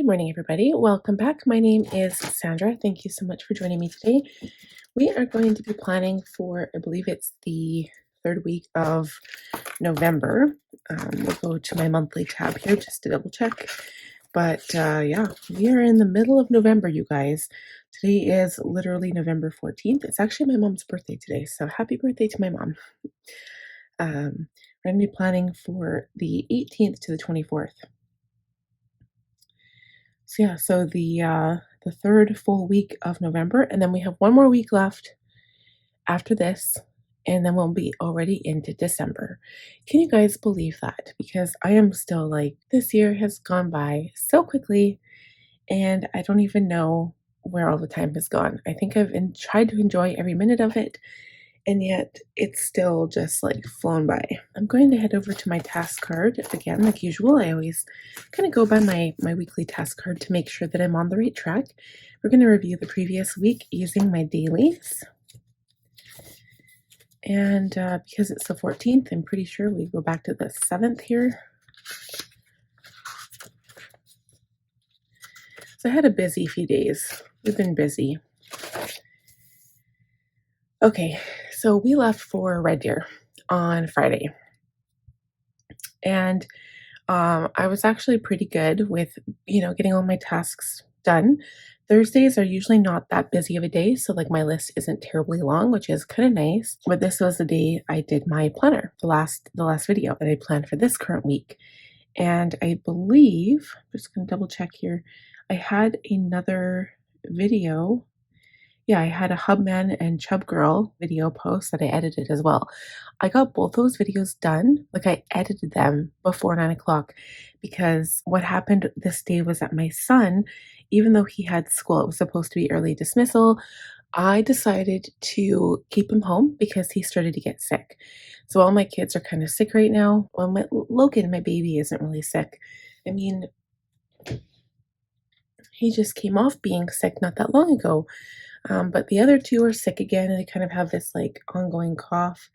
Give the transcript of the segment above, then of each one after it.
morning, everybody. Welcome back. My name is Sandra. Thank you so much for joining me today. We are going to be planning for, I believe it's the third week of November. We'll go to my monthly tab here just to double check. But yeah, we are in the middle of November, you guys. Today is literally November 14th. It's actually my mom's birthday today, so happy birthday to my mom. We're going to be planning for the 18th to the 24th. So yeah, so the third full week of November, and then we have one more week left after this, and then we'll be already into December. Can you guys believe that? Because I am still like, this year has gone by so quickly, and I don't even know where all the time has gone. I think I've tried to enjoy every minute of it, and yet it's still just like flown by. I'm going to head over to my task card again, like usual. I always kind of go by my weekly task card to make sure that I'm on the right track. We're going to review the previous week using my dailies. And because it's the 14th, I'm pretty sure we go back to the 7th here. So I had a busy few days. We've been busy. Okay, so we left for Red Deer on Friday. And I was actually pretty good with, getting all my tasks done. Thursdays are usually not that busy of a day, so like my list isn't terribly long, which is kind of nice. But this was the day I did my planner, the last video that I planned for this current week. And I believe, I'm just going to double check here, I had another video. Yeah, I had a Hubman and Chub Girl video post that I edited as well. I got both those videos done. Like I edited them before 9 o'clock because what happened this day was that my son, even though he had school, it was supposed to be early dismissal, I decided to keep him home because he started to get sick. So all my kids are kind of sick right now. Well, Logan, my baby, isn't really sick. I mean, he just came off being sick not that long ago. But the other two are sick again, and they kind of have this like ongoing cough.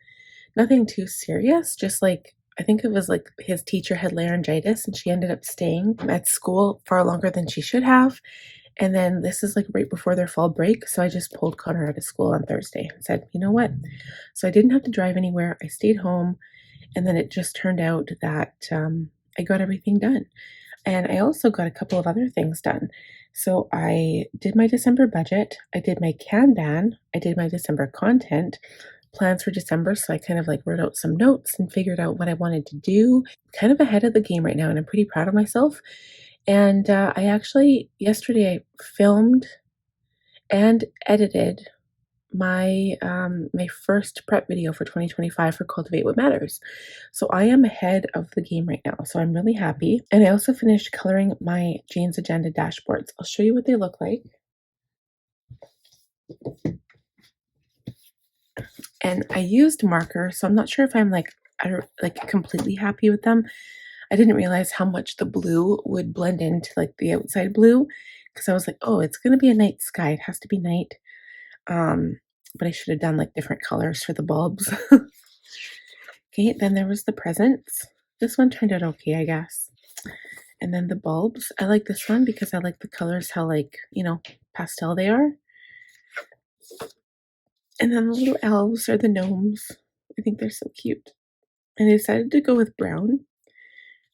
Nothing too serious, just like I think it was like his teacher had laryngitis and she ended up staying at school far longer than she should have. And then this is like right before their fall break. So I just pulled Connor out of school on Thursday and said, you know what? So I didn't have to drive anywhere. I stayed home. And then it just turned out that I got everything done. And I also got a couple of other things done. So I did my December budget, I did my Kanban, I did my December content, plans for December. So I kind of like wrote out some notes and figured out what I wanted to do. Kind of ahead of the game right now, and I'm pretty proud of myself. And I actually, yesterday, I filmed and edited my my first prep video for 2025 for Cultivate What Matters. So I am ahead of the game right now. So I'm really happy. And I also finished coloring my Jane's Agenda dashboards. I'll show you what they look like. And I used marker, so I'm not sure if I'm like completely happy with them. I didn't realize how much the blue would blend into like the outside blue, because I was like, oh, it's gonna be a night sky. It has to be night. But I should have done like different colors for the bulbs. Okay, then there was the presents. This one turned out okay, I guess. And then the bulbs. I like this one because I like the colors, how like, pastel they are. And then the little elves or the gnomes. I think they're so cute. And I decided to go with brown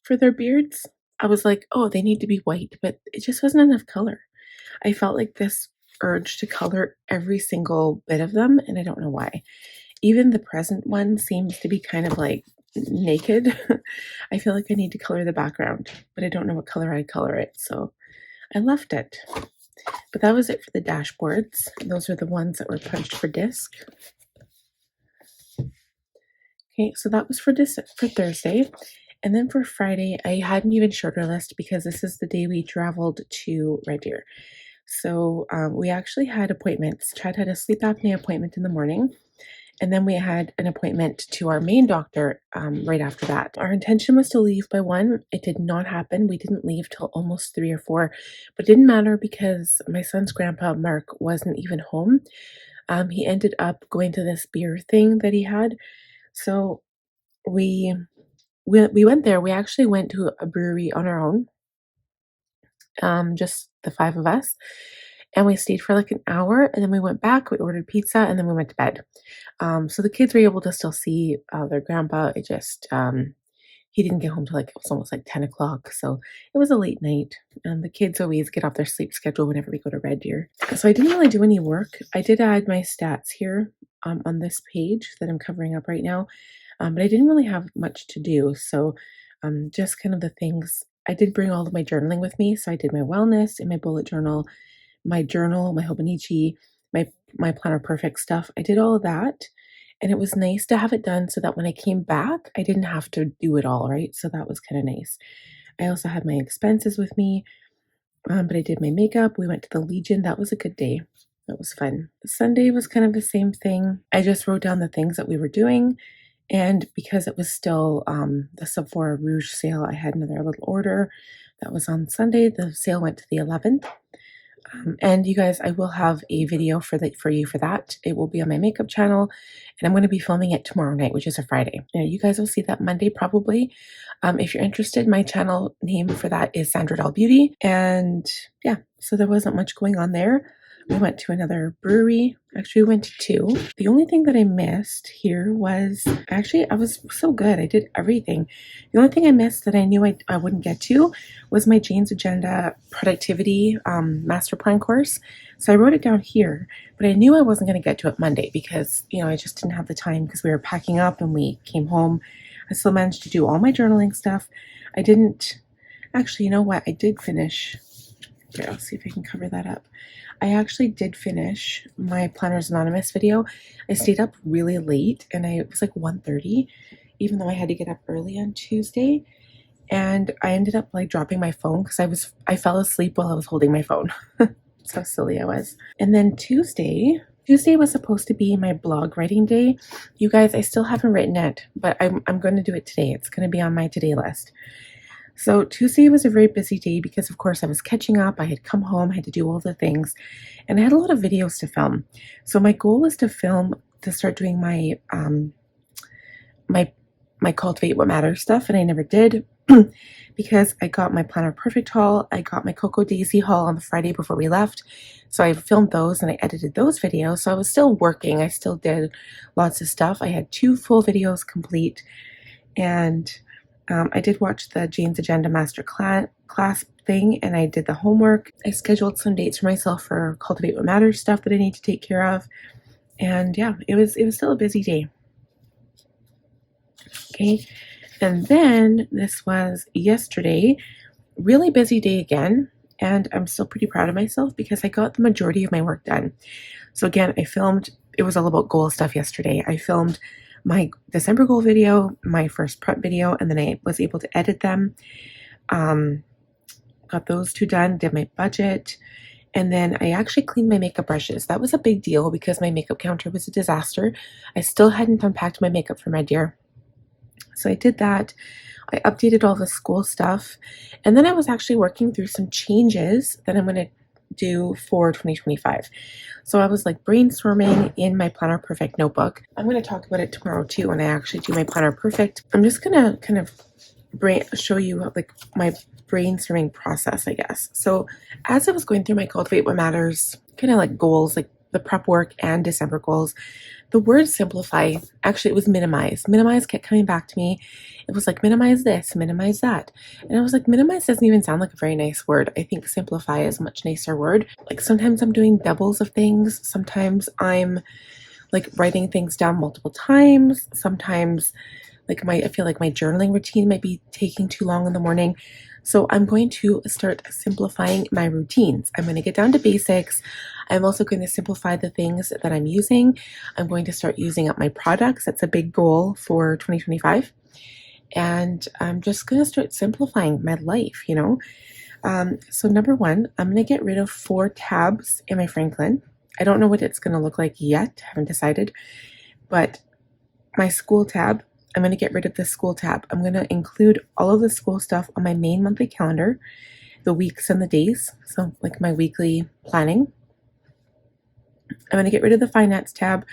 for their beards. I was like, oh, they need to be white, but it just wasn't enough color. I felt like this urge to color every single bit of them, and I don't know why. Even the present one seems to be kind of like naked. I feel like I need to color the background, but I don't know what color I'd color it, so I left it. But that was it for the dashboards. Those are the ones that were punched for disc. Okay, so that was for Thursday. And then for Friday, I had an even shorter list because this is the day we traveled to Red Deer. So we actually had appointments. Chad had a sleep apnea appointment in the morning, and then we had an appointment to our main doctor right after that. Our intention was to leave by 1. It did not happen. We didn't leave till almost 3 or 4, but it didn't matter because my son's grandpa, Mark, wasn't even home. He ended up going to this beer thing that he had. So we went there. We actually went to a brewery on our own. just the 5 of us, and we stayed for like an hour, and then we went back, we ordered pizza, and then we went to bed. So the kids were able to still see their grandpa. It just he didn't get home till like it was almost like 10 o'clock, so it was a late night. And the kids always get off their sleep schedule whenever we go to Red Deer. So I didn't really do any work. I did add my stats here on this page that I'm covering up right now, but I didn't really have much to do. So just kind of the things. I did bring all of my journaling with me, so I did my wellness in my bullet journal, my Hobonichi, my Planner Perfect stuff. I did all of that, and it was nice to have it done so that when I came back, I didn't have to do it all, right? So that was kind of nice. I also had my expenses with me, but I did my makeup. We went to the Legion. That was a good day. That was fun. Sunday was kind of the same thing. I just wrote down the things that we were doing. And because it was still the Sephora Rouge sale, I had another little order that was on Sunday. The sale went to the 11th. And you guys, I will have a video for you for that. It will be on my makeup channel, and I'm going to be filming it tomorrow night, which is a Friday. You guys will see that Monday probably. If you're interested, my channel name for that is Sandra Doll Beauty. And yeah, so there wasn't much going on there. We went to another brewery. Actually, we went to two. The only thing that I missed here was, actually, I was so good. I did everything. The only thing I missed that I knew I wouldn't get to was my Jane's Agenda Productivity Master Plan course. So I wrote it down here, but I knew I wasn't going to get to it Monday because, I just didn't have the time because we were packing up and we came home. I still managed to do all my journaling stuff. I didn't, actually, you know what? I did finish. Here, I'll see if I can cover that up. I actually did finish my Planners Anonymous video. I stayed up really late, and it was like 1:30, even though I had to get up early on Tuesday. And I ended up like dropping my phone because I fell asleep while I was holding my phone. That's how silly I was. And then Tuesday was supposed to be my blog writing day. You guys, I still haven't written it, but I'm going to do it today. It's going to be on my today list. So Tuesday was a very busy day because, of course, I was catching up. I had come home, I had to do all the things, and I had a lot of videos to film. So my goal was to start doing my my Cultivate What Matters stuff, and I never did because I got my Planner Perfect haul. I got my Cocoa Daisy haul on the Friday before we left. So I filmed those and I edited those videos. So I was still working. I still did lots of stuff. I had 2 full videos complete, and I did watch the Jane's Agenda Master class thing, and I did the homework. I scheduled some dates for myself for Cultivate What Matters stuff that I need to take care of. And yeah, it was still a busy day. Okay. And then this was yesterday, really busy day again. And I'm still pretty proud of myself because I got the majority of my work done. So again, it was all about goal stuff yesterday. I filmed my December goal video, my first prep video, and then I was able to edit them. Got those 2 done, did my budget, and then I actually cleaned my makeup brushes. That was a big deal because my makeup counter was a disaster. I still hadn't unpacked my makeup for my dear. So I did that. I updated all the school stuff, and then I was actually working through some changes that I'm going to do for 2025. So I was like brainstorming in my Planner Perfect notebook. I'm going to talk about it tomorrow too when I actually do my Planner Perfect. I'm just going to kind of show you like my brainstorming process, I guess. So as I was going through my Cultivate What Matters kind of like goals, like the prep work and December goals, the word simplify, actually it was minimize. Minimize kept coming back to me. It was like minimize this, minimize that. And I was like, minimize doesn't even sound like a very nice word. I think simplify is a much nicer word. Like sometimes I'm doing doubles of things. Sometimes I'm like writing things down multiple times. Sometimes like I feel like my journaling routine might be taking too long in the morning. So I'm going to start simplifying my routines. I'm going to get down to basics. I'm also going to simplify the things that I'm using. I'm going to start using up my products. That's a big goal for 2025. And I'm just going to start simplifying my life, So number 1, I'm going to get rid of 4 tabs in my Franklin. I don't know what it's going to look like yet. Haven't decided. But my school tab, I'm going to get rid of the school tab. I'm going to include all of the school stuff on my main monthly calendar, the weeks and the days. So like my weekly planning. I'm going to get rid of the finance tab.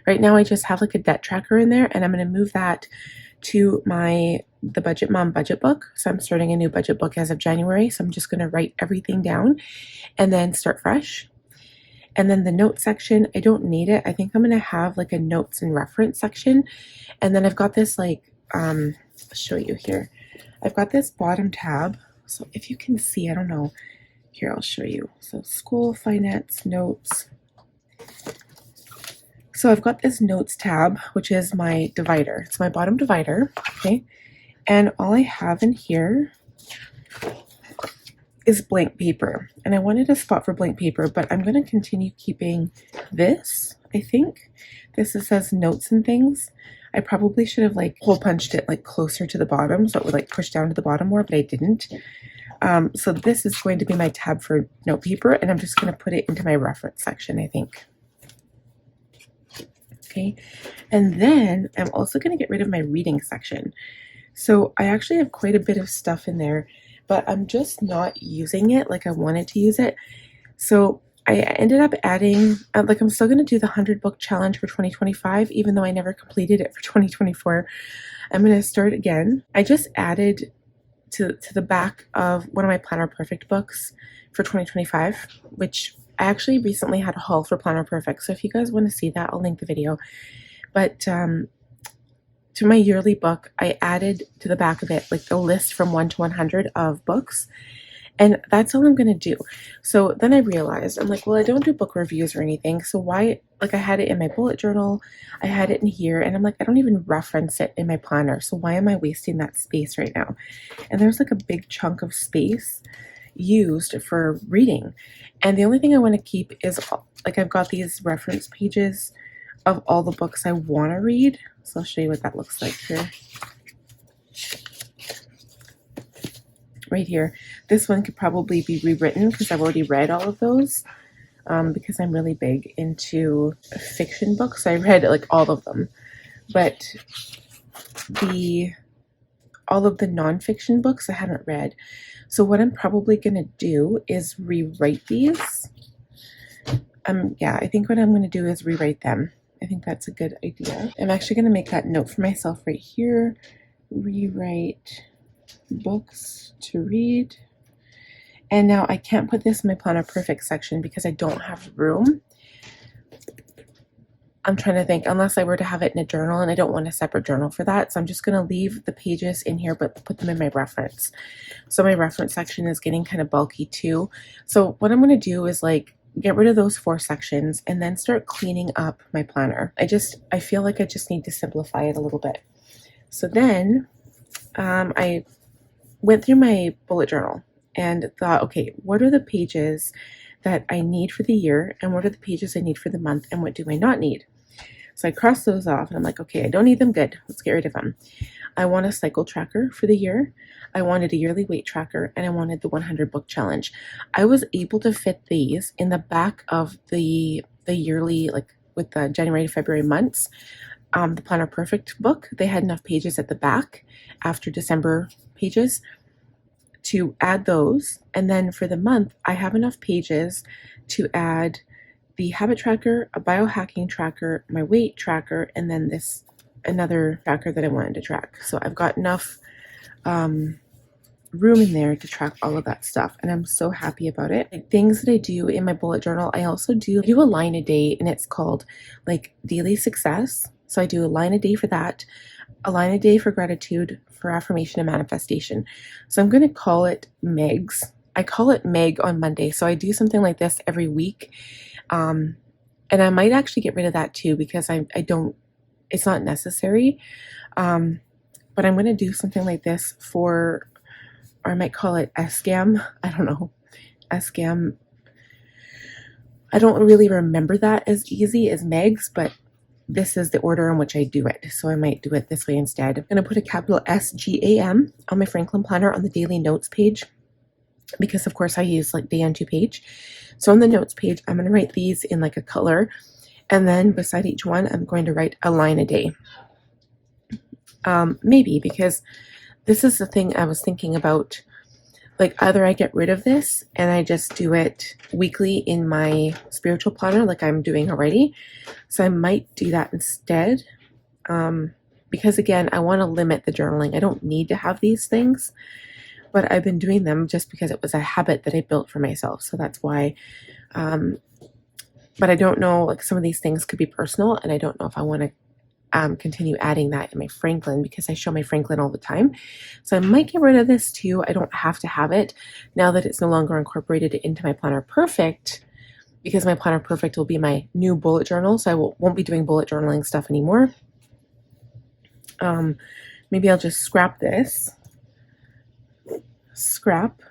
Right now I just have like a debt tracker in there, and I'm going to move that to the Budget Mom budget book. So I'm starting a new budget book as of January. So I'm just going to write everything down and then start fresh. And then the notes section, I don't need it. I think I'm going to have like a notes and reference section. And then I've got this like, I'll show you here. I've got this bottom tab. So if you can see, I don't know. Here, I'll show you. So school, finance, notes. So I've got this notes tab, which is my divider. It's my bottom divider, okay? And all I have in here is blank paper. And I wanted a spot for blank paper, but I'm going to continue keeping this, I think. This says notes and things. I probably should have like hole punched it like closer to the bottom so it would like push down to the bottom more, but I didn't. So this is going to be my tab for note paper, and I'm just going to put it into my reference section, I think. Okay, and then I'm also going to get rid of my reading section. So I actually have quite a bit of stuff in there, but I'm just not using it like I wanted to use it. So I ended up adding, like I'm still going to do the 100 book challenge for 2025, even though I never completed it for 2024. I'm going to start again. I just added to the back of one of my Planner Perfect books for 2025, which I actually recently had a haul for Planner Perfect. So if you guys want to see that, I'll link the video. But to my yearly book, I added to the back of it like the list from 1 to 100 of books. And that's all I'm going to do. So then I realized, I'm like, well, I don't do book reviews or anything. So why, like I had it in my bullet journal, I had it in here, and I'm like, I don't even reference it in my planner. So why am I wasting that space right now? And there's like a big chunk of space used for reading. And the only thing I want to keep is like I've got these reference pages of all the books I want to read. So I'll show you what that looks like here. Right here. This one could probably be rewritten because I've already read all of those because I'm really big into fiction books. I read like all of them, but all of the nonfiction books I haven't read. So what I'm probably going to do is rewrite these. Yeah, I think what I'm going to do is rewrite them. I think that's a good idea. I'm actually going to make that note for myself right here. Rewrite books to read. And now I can't put this in my Planner Perfect section because I don't have room. I'm trying to think, unless I were to have it in a journal, and I don't want a separate journal for that. So I'm just going to leave the pages in here, but put them in my reference. So my reference section is getting kind of bulky too. So what I'm going to do is like get rid of those 4 sections and then start cleaning up my planner. I feel like I just need to simplify it a little bit. So then I went through my bullet journal and thought, okay, what are the pages that I need for the year, and what are the pages I need for the month, and what do I not need? So I crossed those off and I'm like, okay, I don't need them, good, let's get rid of them. I want a cycle tracker for the year, I wanted a yearly weight tracker, and I wanted the 100 book challenge. I was able to fit these in the back of the yearly, like with the January to February months. The Planner Perfect book, they had enough pages at the back after December pages to add those. And then for the month, I have enough pages to add the habit tracker, a biohacking tracker, my weight tracker, and then this another tracker that I wanted to track. So I've got enough room in there to track all of that stuff, and I'm so happy about it. Like, things that I do in my bullet journal, I also do a line a day, and it's called like daily success. So I do a line a day for that, a line a day for gratitude, for affirmation and manifestation. So I'm going to call it Meg's. I call it Meg on Monday. So I do something like this every week. And I might actually get rid of that too, because I don't, it's not necessary. But I'm going to do something like this for, or I might call it SCAM. I don't know. SCAM. I don't really remember that as easy as Meg's, but this is the order in which I do it. So I might do it this way instead. I'm going to put a capital SGAM on my Franklin planner on the daily notes page, because of course I use like day on 2 page. So on the notes page, I'm going to write these in like a color. And then beside each one, I'm going to write a line a day. Maybe, because this is the thing I was thinking about. Like, either I get rid of this and I just do it weekly in my spiritual planner like I'm doing already. So I might do that instead. because again, I want to limit the journaling. I don't need to have these things, but I've been doing them just because it was a habit that I built for myself. So that's why. But I don't know, like some of these things could be personal, and I don't know if I want to continue adding that in my Franklin because I show my Franklin all the time. So I might get rid of this too. I don't have to have it now that it's no longer incorporated into my Planner Perfect, because my Planner Perfect will be my new bullet journal. So I won't be doing bullet journaling stuff anymore. Maybe I'll just scrap this. Scrap.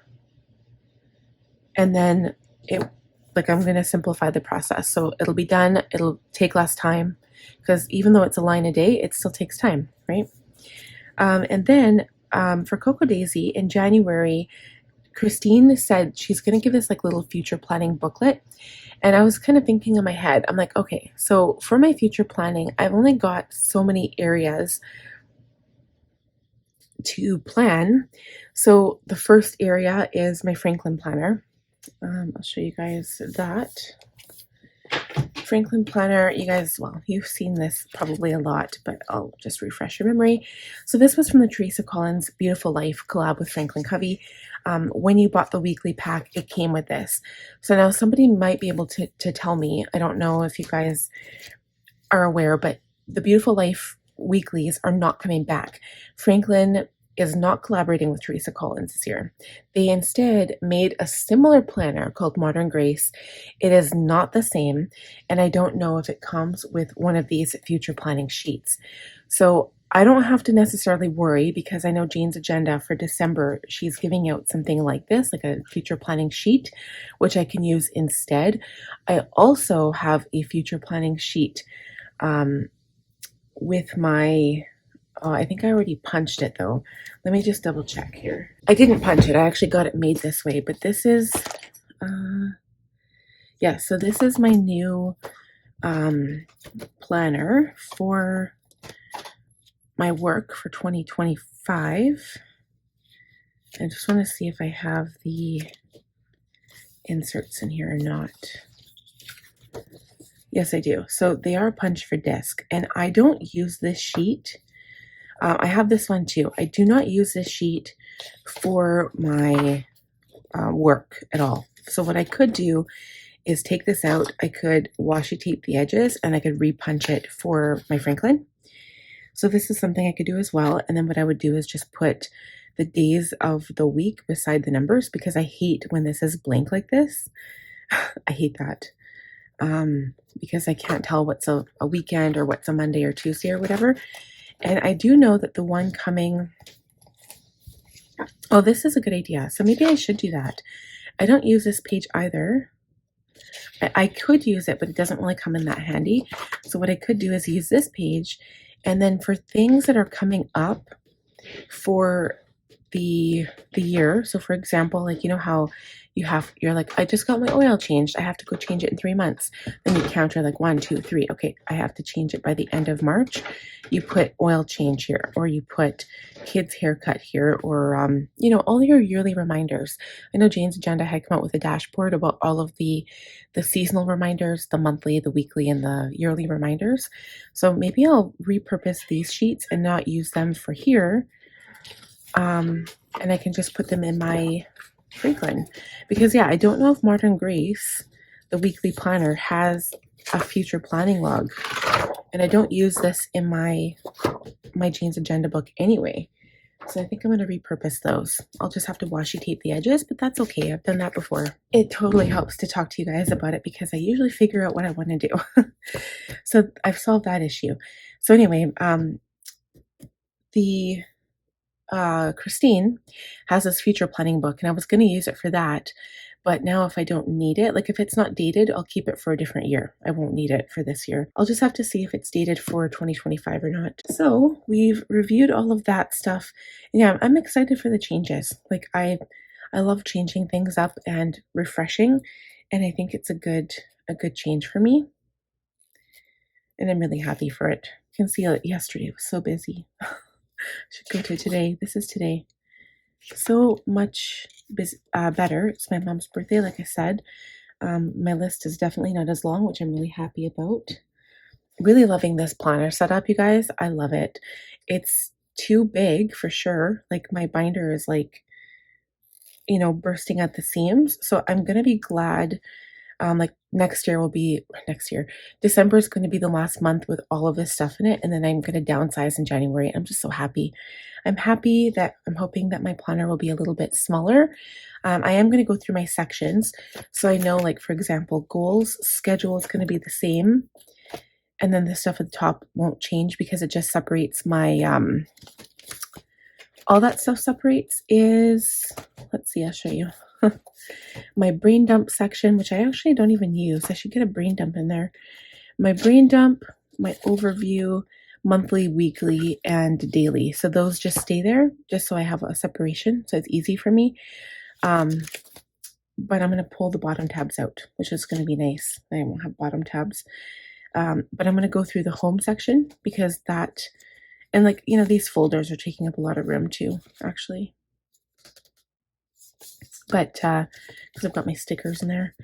And then I'm going to simplify the process. So it'll be done. It'll take less time because even though it's a line a day, it still takes time, right? And then for Cocoa Daisy in January, Christine said she's going to give this like little future planning booklet. And I was kind of thinking in my head, I'm like, okay, so for my future planning, I've only got so many areas to plan. So the first area is my Franklin planner. I'll show you guys that. Franklin planner, you guys, well, you've seen this probably a lot, but I'll just refresh your memory. So this was from the Teresa Collins Beautiful Life collab with Franklin Covey. When you bought the weekly pack, it came with this. So now somebody might be able to tell me, I don't know if you guys are aware, but the Beautiful Life weeklies are not coming back. Franklin is not collaborating with Teresa Collins this year. They instead made a similar planner called Modern Grace. It is not the same, and I don't know if it comes with one of these future planning sheets. So I don't have to necessarily worry because I know Jane's agenda for December, she's giving out something like this, like a future planning sheet, which I can use instead. I also have a future planning sheet with my I think I already punched it though. Let me just double check here. I didn't punch it. I actually got it made this way, but this is, yeah, so this is my new planner for my work for 2025. I just want to see if I have the inserts in here or not. Yes, I do. So they are punch for disc, and I don't use this sheet. I have this one too. I do not use this sheet for my work at all. So what I could do is take this out. I could washi tape the edges and I could repunch it for my Franklin. So this is something I could do as well. And then what I would do is just put the days of the week beside the numbers because I hate when this is blank like this. I hate that. Because I can't tell what's a weekend or what's a Monday or Tuesday or whatever. And I do know that the one coming, oh, this is a good idea. So maybe I should do that. I don't use this page either. I could use it, but it doesn't really come in that handy. So what I could do is use this page. And then for things that are coming up for the year. So for example, like, you know how you're like, I just got my oil changed. I have to go change it in 3 months. Then you counter like 1, 2, 3. Okay, I have to change it by the end of March. You put oil change here, or you put kids haircut here, or, all your yearly reminders. I know Jane's agenda had come out with a dashboard about all of the seasonal reminders, the monthly, the weekly, and the yearly reminders. So maybe I'll repurpose these sheets and not use them for here. And I can just put them in my Franklin because I don't know if Modern Grace, the weekly planner, has a future planning log, and I don't use this in my Jane's agenda book anyway. So I think I'm going to repurpose those. I'll just have to washi tape the edges, but that's okay. I've done that before. It totally helps to talk to you guys about it because I usually figure out what I want to do. So I've solved that issue. So anyway, Christine has this future planning book, and I was going to use it for that. But now if I don't need it, like if it's not dated, I'll keep it for a different year. I won't need it for this year. I'll just have to see if it's dated for 2025 or not. So we've reviewed all of that stuff. Yeah, I'm excited for the changes. Like I love changing things up and refreshing, and I think it's a good change for me. And I'm really happy for it. You can see yesterday it was so busy. Should go to today. This is today. So much better. It's my mom's birthday, like I said. My list is definitely not as long, which I'm really happy about. Really loving this planner setup, you guys. I love it. It's too big for sure. Like my binder is like, bursting at the seams. So I'm gonna be glad. Like next year. December is going to be the last month with all of this stuff in it, and then I'm going to downsize in January. I'm just so happy. I'm hoping that my planner will be a little bit smaller. I am going to go through my sections, so I know, like for example, goals schedule is going to be the same, and then the stuff at the top won't change because it just separates my all that stuff separates is, let's see, I'll show you. My brain dump section, which I actually don't even use. I should get a brain dump in there. My brain dump, my overview, monthly, weekly, and daily. So those just stay there just so I have a separation so it's easy for me. But I'm going to pull the bottom tabs out, which is going to be nice. I won't have bottom tabs. But I'm going to go through the home section because that, and like, these folders are taking up a lot of room too, actually. But because I've got my stickers in there.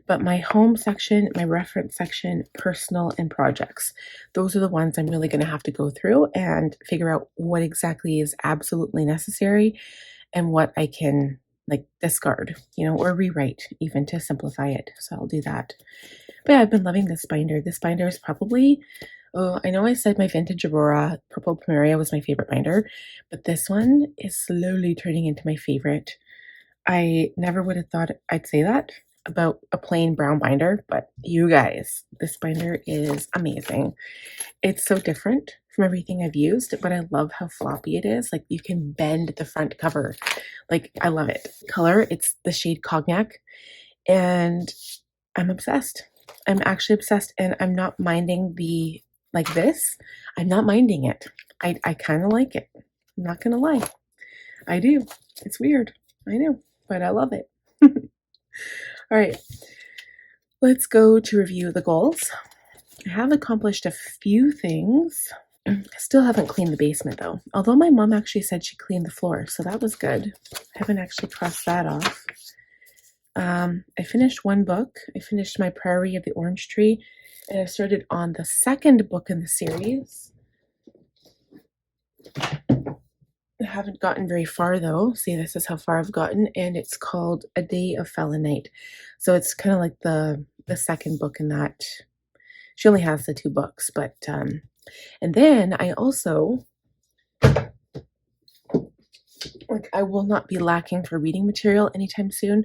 But my home section, my reference section, personal, and projects, those are the ones I'm really going to have to go through and figure out what exactly is absolutely necessary and what I can like discard, or rewrite even to simplify it. So I'll do that. But yeah, I've been loving this binder. This binder is probably, I know I said my vintage Aurora Purple Plumeria was my favorite binder, but this one is slowly turning into my favorite. I never would have thought I'd say that about a plain brown binder, but you guys, this binder is amazing. It's so different from everything I've used, but I love how floppy it is. Like you can bend the front cover. Like I love it. Color, it's the shade Cognac, and I'm obsessed. I'm actually obsessed, and I'm not minding the, like this. I'm not minding it. I kind of like it. I'm not gonna lie. I do. It's weird. I know, but I love it. All right, let's go to review the goals. I have accomplished a few things. I still haven't cleaned the basement though, although my mom actually said she cleaned the floor, so that was good. I haven't actually crossed that off. I finished one book. I finished my Priory of the Orange Tree, and I started on the second book in the series. I haven't gotten very far though. See, this is how far I've gotten, and it's called A Day of Fallen Night. So it's kind of like the second book in that. She only has the two books, but and then I also, like, I will not be lacking for reading material anytime soon.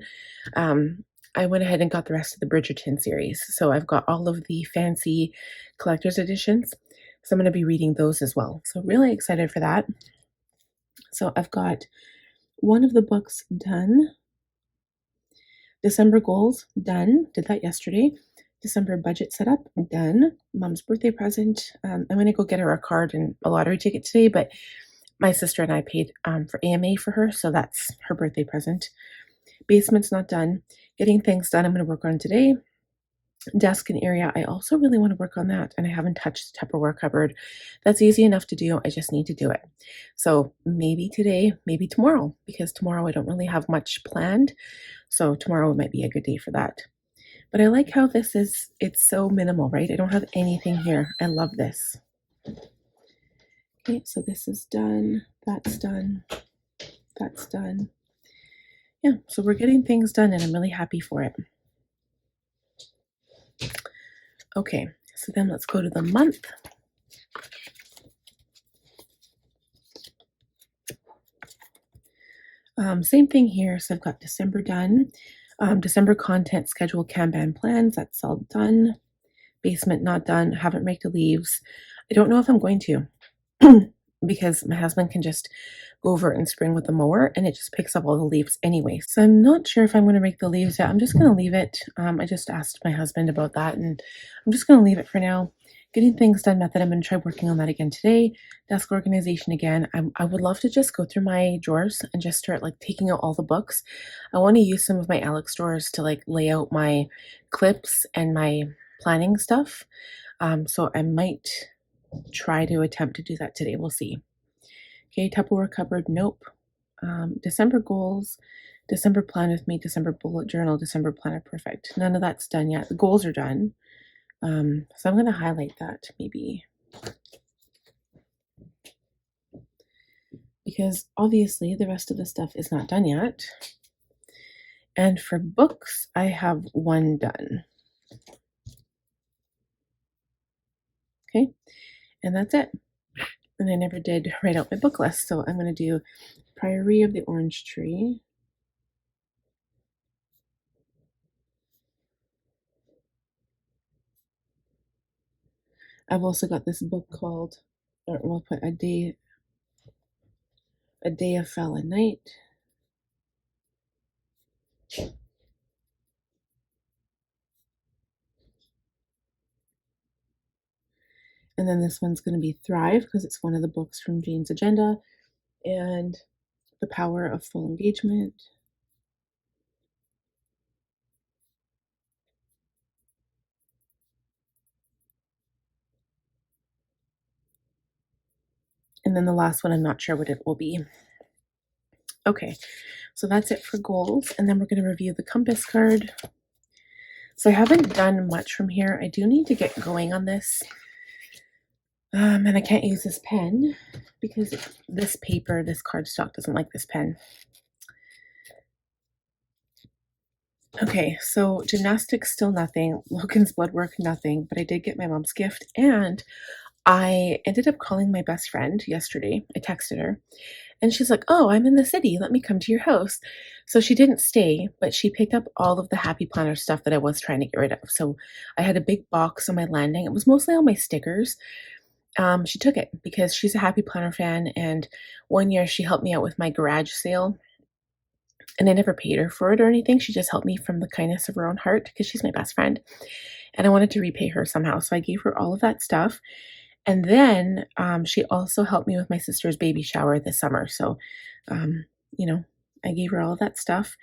I went ahead and got the rest of the Bridgerton series. So I've got all of the fancy collector's editions. So I'm going to be reading those as well. So really excited for that. So I've got one of the books done. December goals, done. Did that yesterday. December budget setup, done. Mom's birthday present. I'm going to go get her a card and a lottery ticket today, but my sister and I paid for AMA for her, so that's her birthday present. Basement's not done. Getting things done I'm going to work on today. Desk and area, I also really want to work on that, and I haven't touched the Tupperware cupboard. That's easy enough to do. I just need to do it. So maybe today, maybe tomorrow, because tomorrow I don't really have much planned. So tomorrow might be a good day for that. But I like how this is, it's so minimal, right? I don't have anything here. I love this. Okay, so this is done. That's done. That's done. Yeah, so we're getting things done, and I'm really happy for it. Okay, so then let's go to the month. Same thing here. So I've got December done. December content schedule, Kanban plans, that's all done. Basement not done. Haven't raked the leaves. I don't know if I'm going to because my husband can just go over it in spring with the mower, and it just picks up all the leaves anyway. So I'm not sure if I'm going to rake the leaves yet. I'm just going to leave it. I just asked my husband about that, and I'm just going to leave it for now. Getting things done method, I'm going to try working on that again today. Desk organization again. I would love to just go through my drawers and just start like taking out all the books. I want to use some of my Alex drawers to like lay out my clips and my planning stuff. So I might try to attempt to do that today. We'll see. Okay, Tupperware cupboard, nope. December goals, December plan with me, December bullet journal, December planner, perfect. None of that's done yet. The goals are done. So I'm going to highlight that maybe, because obviously the rest of the stuff is not done yet. And for books, I have one done. Okay, and that's it. And I never did write out my book list, so I'm going to do Priory of the Orange Tree. I've also got this book called, or we'll put A Day of Fallen Night. And then this one's going to be Thrive, because it's one of the books from Jane's Agenda, and The Power of Full Engagement. And then the last one, I'm not sure what it will be. Okay, so that's it for goals. And then we're going to review the compass card. So I haven't done much from here. I do need to get going on this. And I can't use this pen because this paper, this cardstock doesn't like this pen. Okay, so gymnastics, still nothing. Logan's blood work, nothing. But I did get my mom's gift, and I ended up calling my best friend yesterday. I texted her, and she's like, "Oh, I'm in the city. Let me come to your house." So she didn't stay, but she picked up all of the Happy Planner stuff that I was trying to get rid of. So I had a big box on my landing. It was mostly all my stickers. She took it because she's a Happy Planner fan, and one year she helped me out with my garage sale, and I never paid her for it or anything. She just helped me from the kindness of her own heart because she's my best friend, and I wanted to repay her somehow. So I gave her all of that stuff. And then she also helped me with my sister's baby shower this summer. So, you know, I gave her all of that stuff.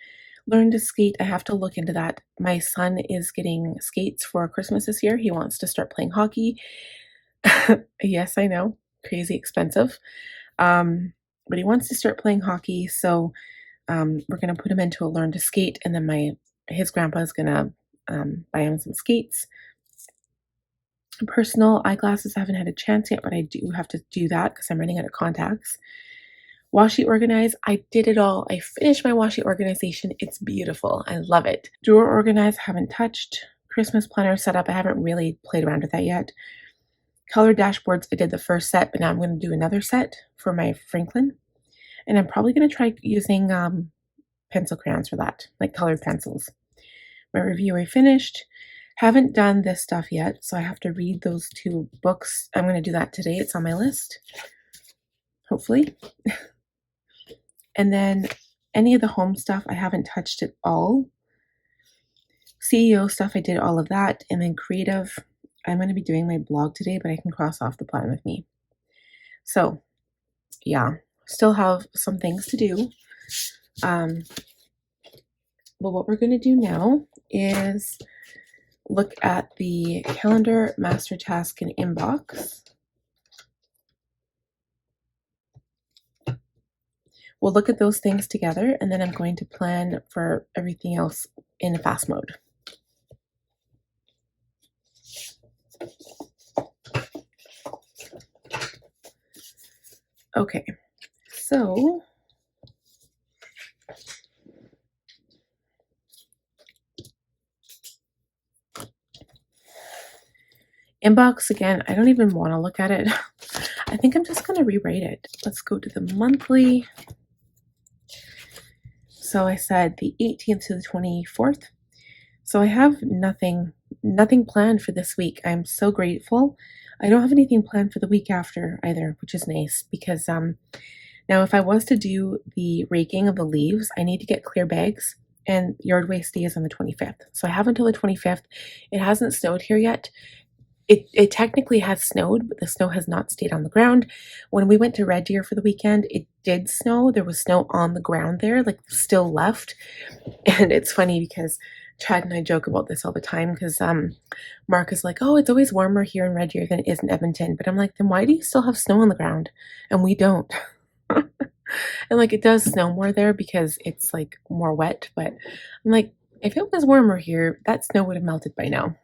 Learned to skate. I have to look into that. My son is getting skates for Christmas this year. He wants to start playing hockey. Yes, I know, crazy expensive. But he wants to start playing hockey. So we're going to put him into a learn to skate. And then his grandpa is going to buy him some skates. Personal eyeglasses, I haven't had a chance yet, but I do have to do that because I'm running out of contacts. Washi organize, I did it all. I finished my washi organization. It's beautiful. I love it. Drawer organize, haven't touched. Christmas planner setup, I haven't really played around with that yet. Color dashboards, I did the first set, but now I'm going to do another set for my Franklin. And I'm probably going to try using pencil crayons for that, like colored pencils. My review I finished. Haven't done this stuff yet, so I have to read those 2 books. I'm going to do that today. It's on my list, hopefully. And then any of the home stuff, I haven't touched it all. CEO stuff, I did all of that. And then creative, I'm going to be doing my blog today, but I can cross off the plan with me. So, yeah, still have some things to do. But what we're going to do now is look at the calendar, master task, and inbox. We'll look at those things together, and then I'm going to plan for everything else in a fast mode. Okay, so inbox again, I don't even want to look at it. I think I'm just going to rewrite it. Let's go to the monthly. So I said the 18th to the 24th. So I have nothing planned for this week. I'm so grateful. I don't have anything planned for the week after either, which is nice because now if I was to do the raking of the leaves, I need to get clear bags, and yard waste day is on the 25th. So I have until the 25th. It hasn't snowed here yet. It technically has snowed, but the snow has not stayed on the ground. When we went to Red Deer for the weekend, it did snow. There was snow on the ground there, like still left. And it's funny because Chad and I joke about this all the time because Mark is like, "Oh, it's always warmer here in Red Deer than it is in Edmonton." But I'm like, then why do you still have snow on the ground? And we don't. And like it does snow more there because it's like more wet. But I'm like, if it was warmer here, that snow would have melted by now.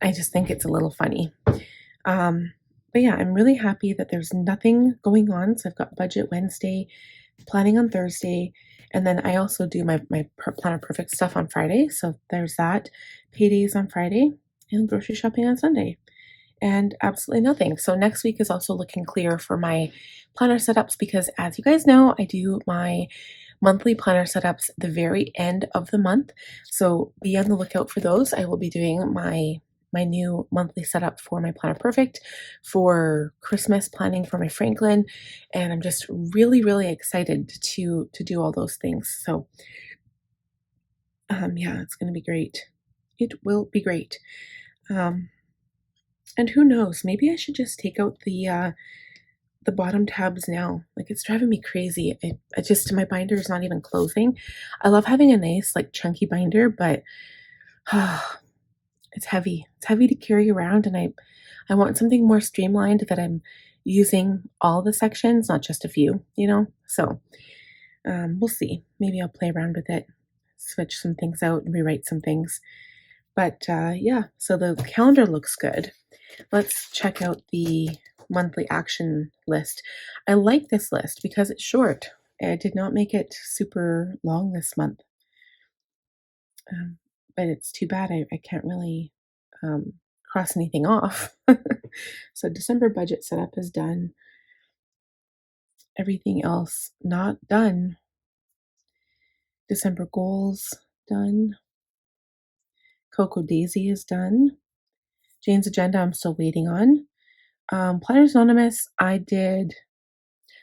I just think it's a little funny. But yeah, I'm really happy that there's nothing going on. So I've got budget Wednesday, planning on Thursday, and then I also do my Planner Perfect stuff on Friday. So there's that. Paydays on Friday and grocery shopping on Sunday. And absolutely nothing. So next week is also looking clear for my planner setups because as you guys know, I do my monthly planner setups the very end of the month. So be on the lookout for those. I will be doing my new monthly setup for my Planner Perfect, for Christmas planning for my Franklin, and I'm just really excited to do all those things. So yeah, it's going to be great. It will be great. Um, and who knows, maybe I should just take out the bottom tabs now. Like it's driving me crazy. I just my binder is not even closing. I love having a nice like chunky binder, but it's heavy. It's heavy to carry around, and I want something more streamlined that I'm using all the sections, not just a few, you know? So we'll see. Maybe I'll play around with it, switch some things out and rewrite some things. But yeah, so the calendar looks good. Let's check out the monthly action list. I like this list because it's short. I did not make it super long this month. But it's too bad I can't really cross anything off. So December budget setup is done. Everything else not done. December goals done. Cocoa Daisy is done. Jane's agenda I'm still waiting on. Planners Anonymous, I did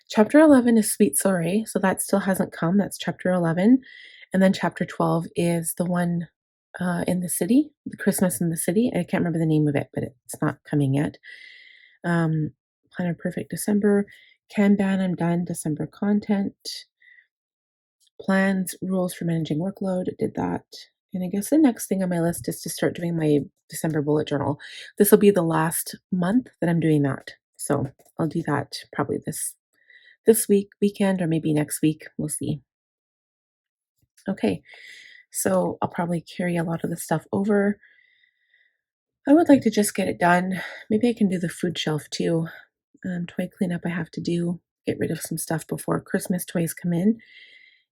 chapter 11 is Sweet Soiree, so that still hasn't come. That's chapter 11. And then chapter 12 is the one in the city, the Christmas in the city. I can't remember the name of it, but it's not coming yet. Planner Perfect December. Kanban, I'm done. December content. Plans, rules for managing workload, did that. And I guess the next thing on my list is to start doing my December bullet journal. This will be the last month that I'm doing that. So I'll do that probably this weekend, or maybe next week. We'll see. Okay, so I'll probably carry a lot of the stuff over. I would like to just get it done. Maybe I can do the food shelf too. Toy cleanup I have to do. Get rid of some stuff before Christmas toys come in.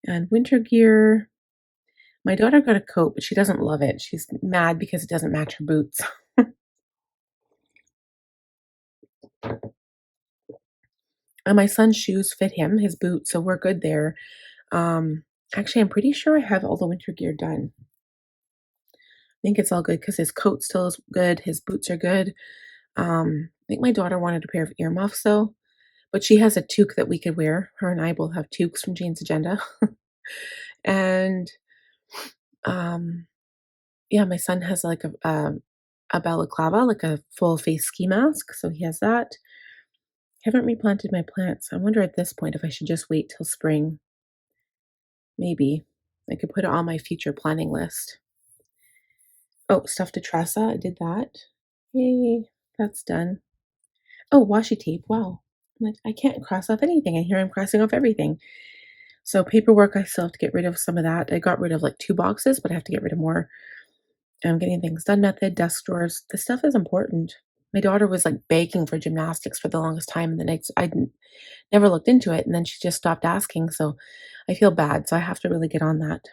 And winter gear. My daughter got a coat, but she doesn't love it. She's mad because it doesn't match her boots. And my son's shoes fit him, his boots, so we're good there. Actually, I'm pretty sure I have all the winter gear done. I think it's all good because his coat still is good. His boots are good. I think my daughter wanted a pair of earmuffs though, but she has a toque that we could wear. Her and I both have toques from Jane's Agenda. And yeah, my son has like a balaclava, like a full face ski mask, so he has that. Haven't replanted my plants. I wonder at this point if I should just wait till spring. Maybe. I could put it on my future planning list. Oh, stuff to Tressa. I did that. Yay, that's done. Oh, washi tape. Wow. I'm like, I can't cross off anything. And here I'm crossing off everything. So paperwork, I still have to get rid of some of that. I got rid of like 2 boxes, but I have to get rid of more. I'm getting things done method, desk drawers. This stuff is important. My daughter was like begging for gymnastics for the longest time, and then never looked into it, and then she just stopped asking. So I feel bad. So I have to really get on that.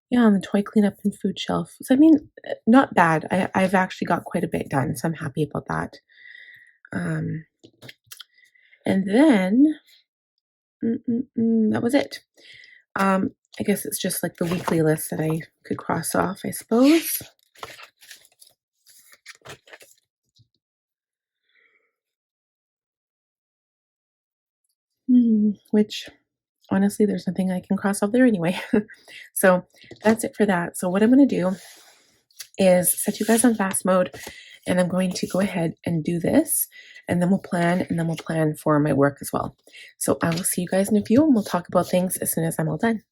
Yeah, on the toy cleanup and food shelf. So I mean, not bad. I've actually got quite a bit done, so I'm happy about that. And then that was it. I guess it's just like the weekly list that I could cross off, I suppose. Which honestly, there's nothing I can cross off there anyway. So that's it for that. So what I'm going to do is set you guys on fast mode, and I'm going to go ahead and do this, and then we'll plan for my work as well. So I will see you guys in a few, and we'll talk about things as soon as I'm all done.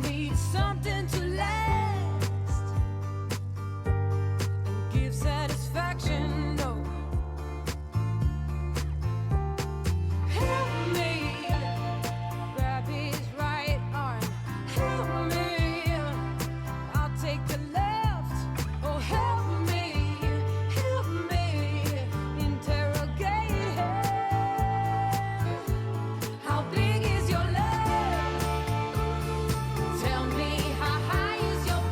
need something to last and give satisfaction. No, help me grab his right arm. Help me, I'll take the left. Oh, help me interrogate him. How big is your love? Tell me, how high is your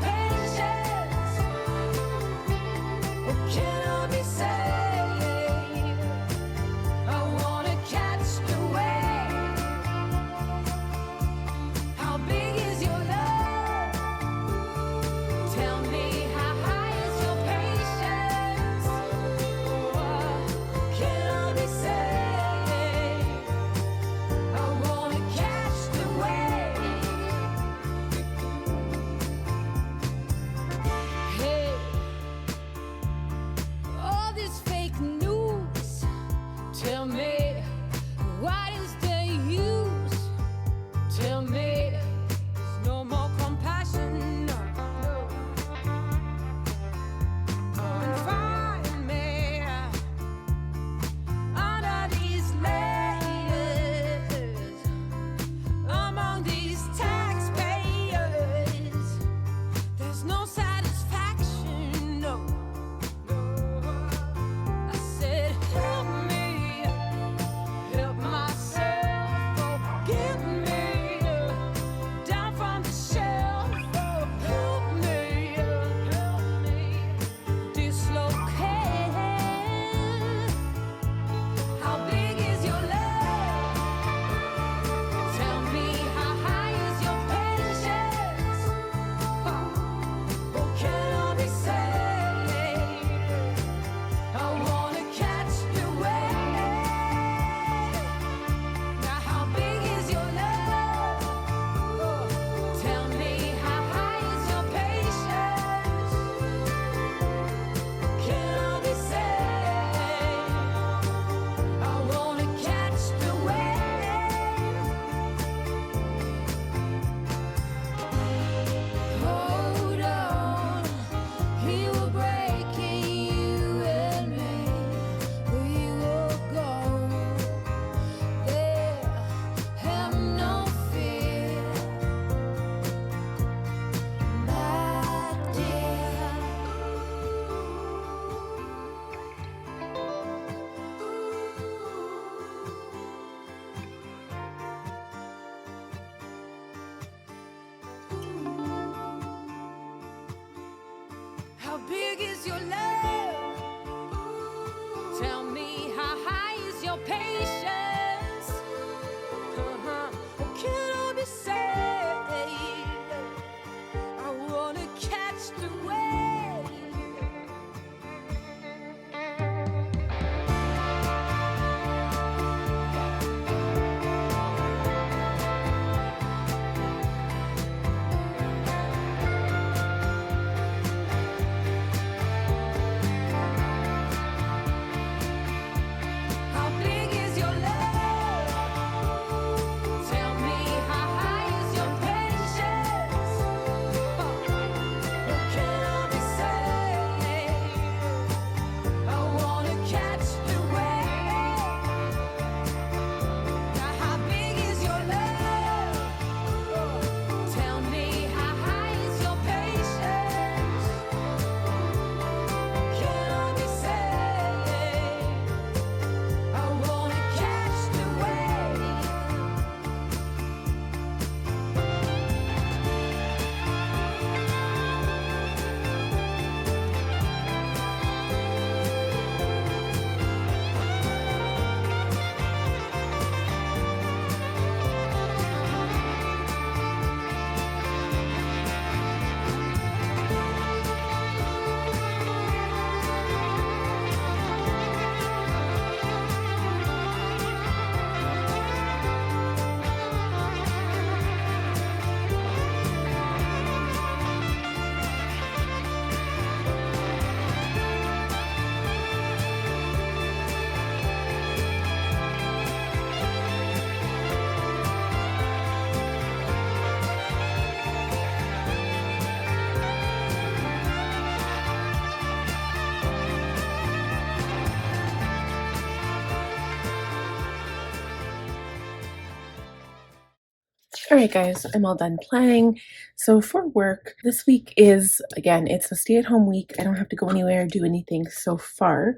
All right, guys, I'm all done planning. So for work, this week is, again, it's a stay-at-home week. I don't have to go anywhere, do anything so far.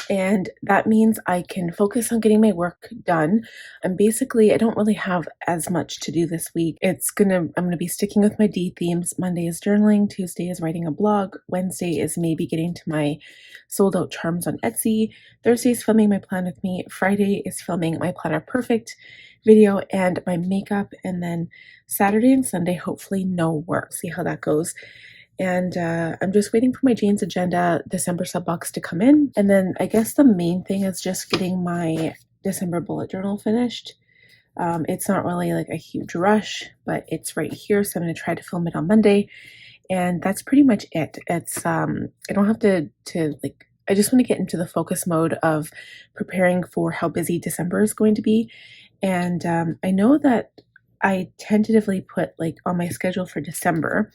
And that means I can focus on getting my work done. And basically, I don't really have as much to do this week. I'm gonna be sticking with my D themes. Monday is journaling, Tuesday is writing a blog, Wednesday is maybe getting to my sold out charms on Etsy, Thursday is filming my plan with me, Friday is filming my Planner Perfect video and my makeup, and then Saturday and Sunday, hopefully no work. See how that goes. And I'm just waiting for my Jane's Agenda December sub box to come in. And then I guess the main thing is just getting my December bullet journal finished. It's not really like a huge rush, but it's right here. So I'm going to try to film it on Monday. And that's pretty much it. I don't have to like, I just want to get into the focus mode of preparing for how busy December is going to be. And I know that I tentatively put like on my schedule for December,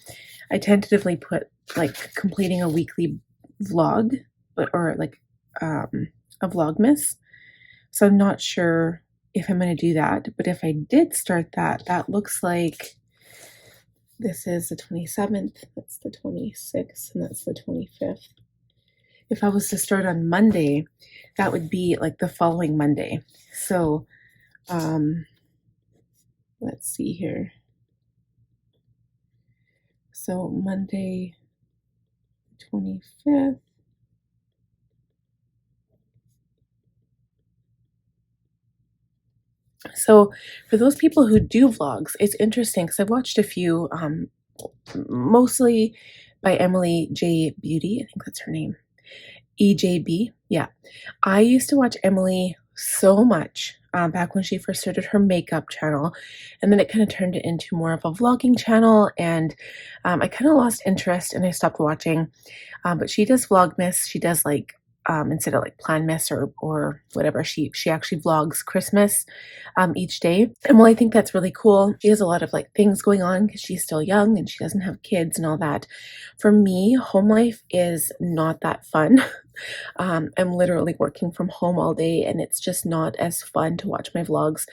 I tentatively put like completing a weekly vlog, or like a vlogmas. So I'm not sure if I'm going to do that, but if I did start that, that looks like this is the 27th, that's the 26th, and that's the 25th. If I was to start on Monday, that would be like the following Monday. So let's see here. So Monday, 25th. So for those people who do vlogs, it's interesting because I've watched a few, mostly by Emily J. Beauty. I think that's her name. EJB. Yeah. I used to watch Emily so much back when she first started her makeup channel, and then it kind of turned it into more of a vlogging channel, and I kind of lost interest and I stopped watching. But she does Vlogmas. She does like instead of like Planmas or whatever, she actually vlogs Christmas each day. And well, I think that's really cool. She has a lot of like things going on because she's still young and she doesn't have kids and all that. For me, home life is not that fun. I'm literally working from home all day and it's just not as fun to watch my vlogs.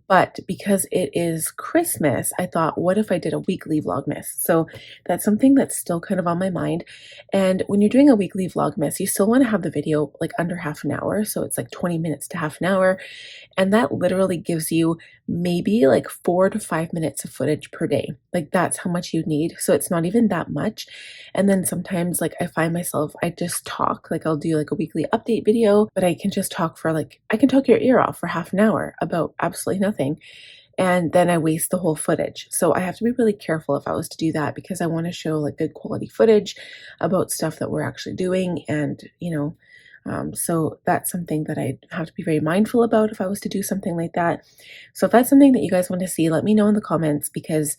But because it is Christmas, I thought, what if I did a weekly Vlogmas? So that's something that's still kind of on my mind. And when you're doing a weekly Vlogmas, you still want to have the video like under half an hour. So it's like 20 minutes to half an hour. And that literally gives you maybe like 4 to 5 minutes of footage per day. Like that's how much you need. So it's not even that much. And then sometimes like I find myself, I just talk, like I'll do like a weekly update video, but I can just talk for like, I can talk your ear off for half an hour about absolutely nothing. And then I waste the whole footage. So I have to be really careful if I was to do that because I want to show like good quality footage about stuff that we're actually doing. And, so that's something that I have to be very mindful about if I was to do something like that. So if that's something that you guys want to see, let me know in the comments because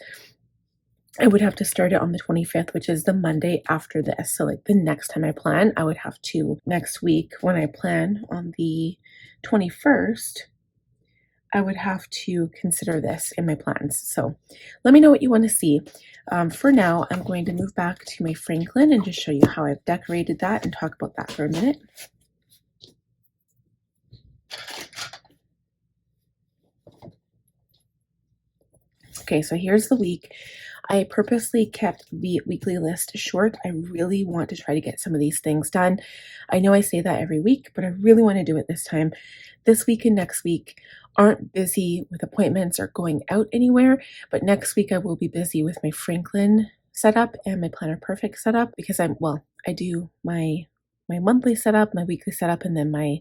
I would have to start it on the 25th, which is the Monday after this. So like the next time I plan, I would have to next week when I plan on the 21st, I would have to consider this in my plans. So let me know what you want to see. For now, I'm going to move back to my Franklin and just show you how I've decorated that and talk about that for a minute. Okay, so here's the week. I purposely kept the weekly list short. I really want to try to get some of these things done. I know I say that every week, but I really want to do it this time. This week and next week aren't busy with appointments or going out anywhere, but next week I will be busy with my Franklin setup and my Planner Perfect setup because I do my monthly setup, my weekly setup, and then my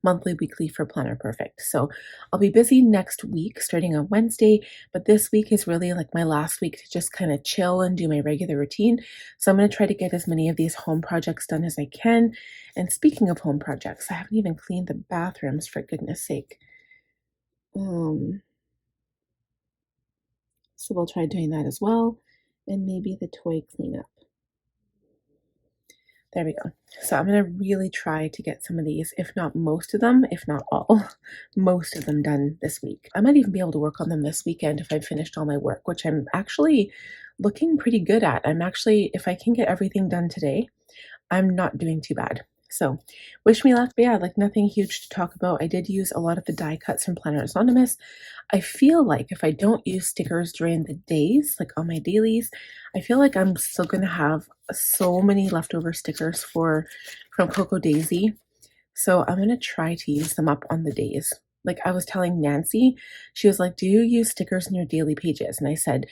monthly weekly for Planner Perfect. So I'll be busy next week starting on Wednesday, but this week is really like my last week to just kind of chill and do my regular routine. So I'm going to try to get as many of these home projects done as I can. And speaking of home projects, I haven't even cleaned the bathrooms for goodness sake. So we'll try doing that as well. And maybe the toy cleanup. There we go. So I'm going to really try to get some of these, if not most of them, if not all, most of them done this week. I might even be able to work on them this weekend if I've finished all my work, which I'm actually looking pretty good at. If I can get everything done today, I'm not doing too bad. So, wish me luck. But yeah, like nothing huge to talk about. I did use a lot of the die cuts from Planners Anonymous. I feel like if I don't use stickers during the days, like on my dailies, I feel like I'm still gonna have so many leftover stickers from Coco Daisy. So I'm gonna try to use them up on the days. Like I was telling Nancy, she was like, "Do you use stickers in your daily pages?" And I said,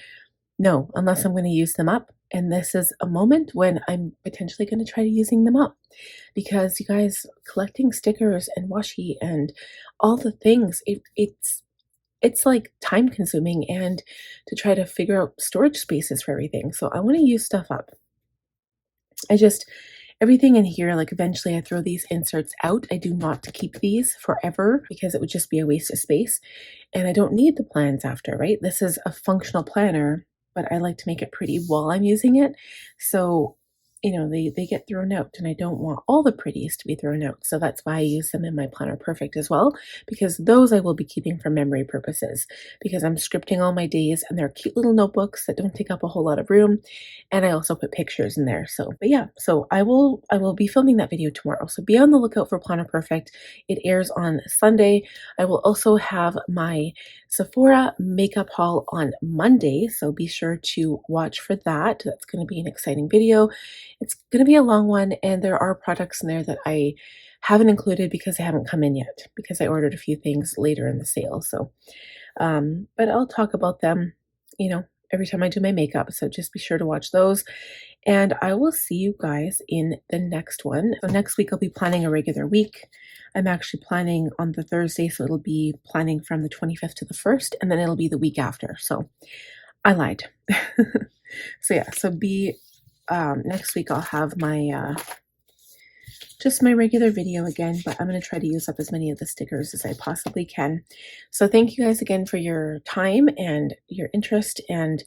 "No, unless I'm gonna use them up." And this is a moment when I'm potentially gonna try using them up because you guys collecting stickers and washi and all the things, it's like time consuming and to try to figure out storage spaces for everything. So I want to use stuff up. I just everything in here, like eventually I throw these inserts out. I do not keep these forever because it would just be a waste of space. And I don't need the plans after, right? This is a functional planner, but I like to make it pretty while I'm using it. So, they get thrown out and I don't want all the pretties to be thrown out. So that's why I use them in my Planner Perfect as well, because those I will be keeping for memory purposes because I'm scripting all my days and they're cute little notebooks that don't take up a whole lot of room. And I also put pictures in there. So, but yeah, so I will be filming that video tomorrow. So be on the lookout for Planner Perfect. It airs on Sunday. I will also have my Sephora makeup haul on Monday, so be sure to watch for that. That's going to be an exciting video. It's going to be a long one, and there are products in there that I haven't included because they haven't come in yet, because I ordered a few things later in the sale. So, but I'll talk about them, every time I do my makeup. So just be sure to watch those. And I will see you guys in the next one. So next week, I'll be planning a regular week. I'm actually planning on the Thursday, so it'll be planning from the 25th to the 1st, and then it'll be the week after. So I lied. So yeah, so next week I'll have my just my regular video again, but I'm going to try to use up as many of the stickers as I possibly can. So thank you guys again for your time and your interest, and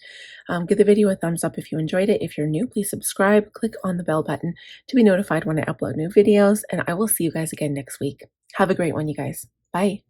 give the video a thumbs up if you enjoyed it. If you're new, please subscribe, click on the bell button to be notified when I upload new videos, and I will see you guys again next week. Have a great one, you guys. Bye.